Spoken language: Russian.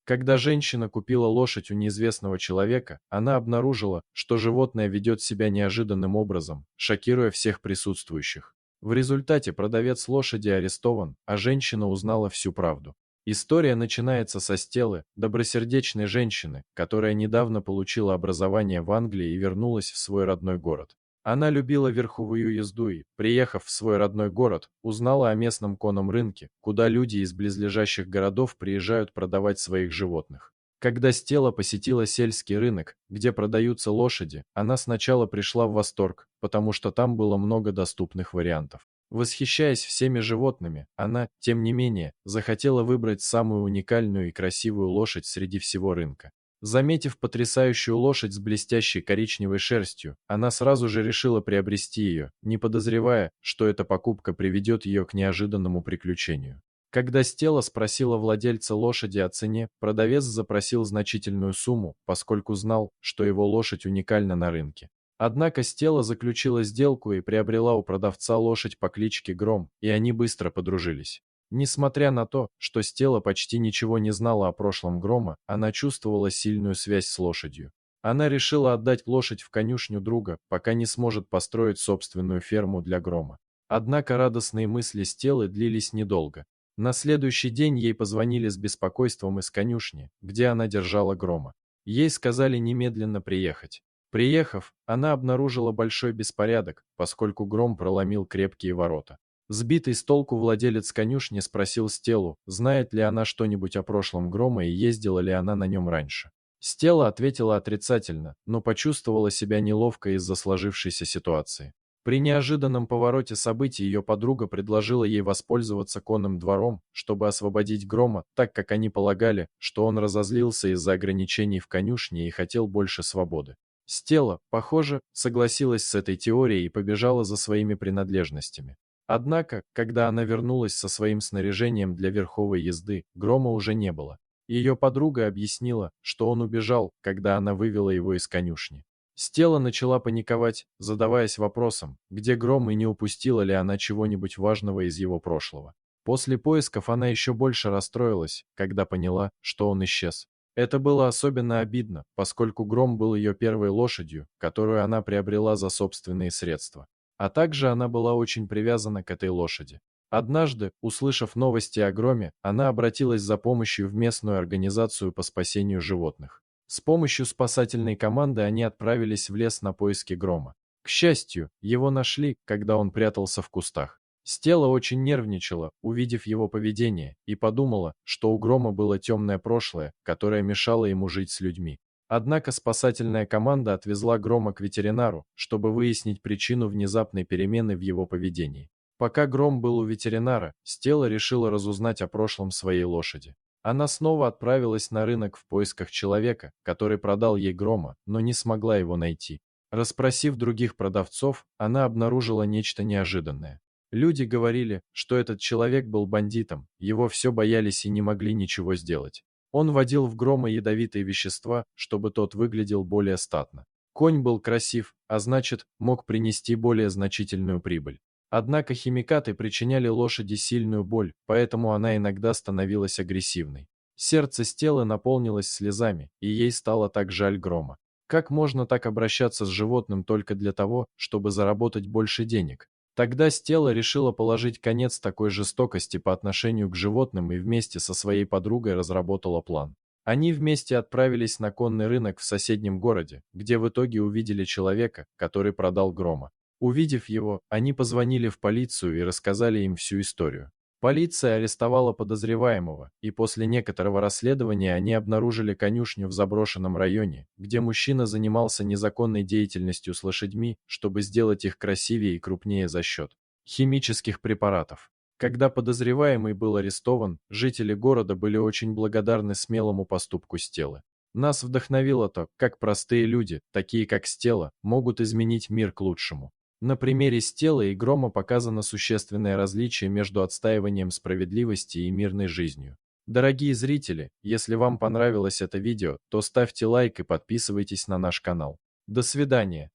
Когда женщина купила лошадь у неизвестного человека, она обнаружила, что животное ведет себя неожиданным образом, шокируя всех присутствующих. В результате продавец лошади арестован, а женщина узнала всю правду. История начинается со Стеллы, добросердечной женщины, которая недавно получила образование в Англии и вернулась в свой родной город. Она любила верховую езду и, приехав в свой родной город, узнала о местном конном рынке, куда люди из близлежащих городов приезжают продавать своих животных. Когда Стелла посетила сельский рынок, где продаются лошади, она сначала пришла в восторг, потому что там было много доступных вариантов. Восхищаясь всеми животными, она, тем не менее, захотела выбрать самую уникальную и красивую лошадь среди всего рынка. Заметив потрясающую лошадь с блестящей коричневой шерстью, она сразу же решила приобрести ее, не подозревая, что эта покупка приведет ее к неожиданному приключению. Когда Стелла спросила владельца лошади о цене, продавец запросил значительную сумму, поскольку знал, что его лошадь уникальна на рынке. Однако Стелла заключила сделку и приобрела у продавца лошадь по кличке Гром, и они быстро подружились. Несмотря на то, что Стелла почти ничего не знала о прошлом Грома, она чувствовала сильную связь с лошадью. Она решила отдать лошадь в конюшню друга, пока не сможет построить собственную ферму для Грома. Однако радостные мысли Стеллы длились недолго. На следующий день ей позвонили с беспокойством из конюшни, где она держала Грома. Ей сказали немедленно приехать. Приехав, она обнаружила большой беспорядок, поскольку Гром проломил крепкие ворота. Сбитый с толку владелец конюшни спросил Стеллу, знает ли она что-нибудь о прошлом Грома и ездила ли она на нем раньше. Стелла ответила отрицательно, но почувствовала себя неловко из-за сложившейся ситуации. При неожиданном повороте событий ее подруга предложила ей воспользоваться конным двором, чтобы освободить Грома, так как они полагали, что он разозлился из-за ограничений в конюшне и хотел больше свободы. Стелла, похоже, согласилась с этой теорией и побежала за своими принадлежностями. Однако, когда она вернулась со своим снаряжением для верховой езды, Грома уже не было. Ее подруга объяснила, что он убежал, когда она вывела его из конюшни. Стелла начала паниковать, задаваясь вопросом, где Гром и не упустила ли она чего-нибудь важного из его прошлого. После поисков она еще больше расстроилась, когда поняла, что он исчез. Это было особенно обидно, поскольку Гром был ее первой лошадью, которую она приобрела за собственные средства. А также она была очень привязана к этой лошади. Однажды, услышав новости о Громе, она обратилась за помощью в местную организацию по спасению животных. С помощью спасательной команды они отправились в лес на поиски Грома. К счастью, его нашли, когда он прятался в кустах. Стелла очень нервничала, увидев его поведение, и подумала, что у Грома было темное прошлое, которое мешало ему жить с людьми. Однако спасательная команда отвезла Грома к ветеринару, чтобы выяснить причину внезапной перемены в его поведении. Пока Гром был у ветеринара, Стелла решила разузнать о прошлом своей лошади. Она снова отправилась на рынок в поисках человека, который продал ей Грома, но не смогла его найти. Расспросив других продавцов, она обнаружила нечто неожиданное. Люди говорили, что этот человек был бандитом, его все боялись и не могли ничего сделать. Он вводил в Грома ядовитые вещества, чтобы тот выглядел более статно. Конь был красив, а значит, мог принести более значительную прибыль. Однако химикаты причиняли лошади сильную боль, поэтому она иногда становилась агрессивной. Сердце Стеллы наполнилось слезами, и ей стало так жаль Грома. Как можно так обращаться с животным только для того, чтобы заработать больше денег? Тогда Стелла решила положить конец такой жестокости по отношению к животным и вместе со своей подругой разработала план. Они вместе отправились на конный рынок в соседнем городе, где в итоге увидели человека, который продал Грома. Увидев его, они позвонили в полицию и рассказали им всю историю. Полиция арестовала подозреваемого, и после некоторого расследования они обнаружили конюшню в заброшенном районе, где мужчина занимался незаконной деятельностью с лошадьми, чтобы сделать их красивее и крупнее за счет химических препаратов. Когда подозреваемый был арестован, жители города были очень благодарны смелому поступку Стеллы. Нас вдохновило то, как простые люди, такие как Стелла, могут изменить мир к лучшему. На примере Стеллы и Грома показано существенное различие между отстаиванием справедливости и мирной жизнью. Дорогие зрители, если вам понравилось это видео, то ставьте лайк и подписывайтесь на наш канал. До свидания.